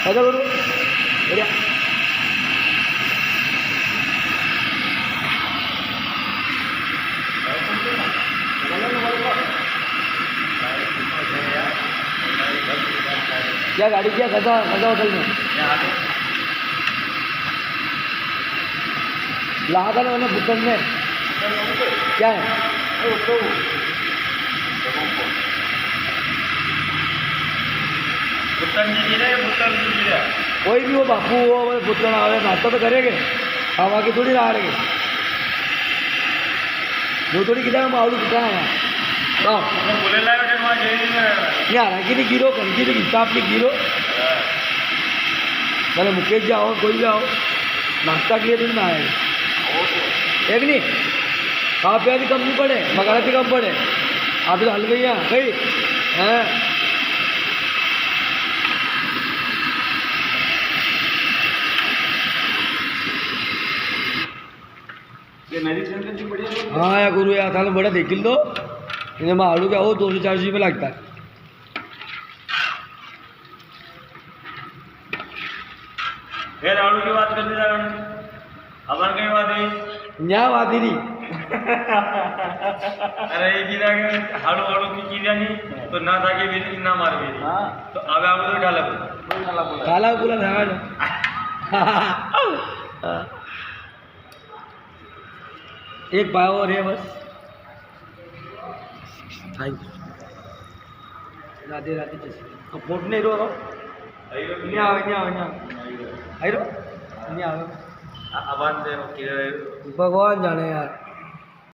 ऐसा करो बढ़िया क्या गाड़ी क्या खजा खजा होटल में लागा ना मैंने भुटन में क्या है कोई भी हो बापू हो भुटन आवे नाश्ता तो करेंगे हवा की थोड़ी रहा रहे वो थोड़ी कितना मावड़ू कितना यार कि नहीं गिरो कहीं नहीं गिरता आपने गिरो भले मुकेश जाओ कोई जाओ नाश्ता के लिए तो ना आएगा एक नहीं खा पिया भी कम नहीं पड़े मगाड़ा भी कम पड़े आप तो हल गई कहीं हैं हाँ यार गुरु यार थाने बड़ा देखिल दो इन्हें मैं आलू क्या हो 200-400 रुपये लगता है फिर आलू की बात करते जा अपन कहीं बात है यहाँ बात ही नहीं अरे ये गिरा हाड़ू हाड़ू की गिरा नहीं तो ना ताकि भी ना मार भी तो अब आलू तो डाला काला पूरा था एक पाव और है बस राधे राधे अब फोट नहीं रो नहीं आवे नहीं आवे नहीं आई रो नहीं आवे अबान से भगवान जाने यार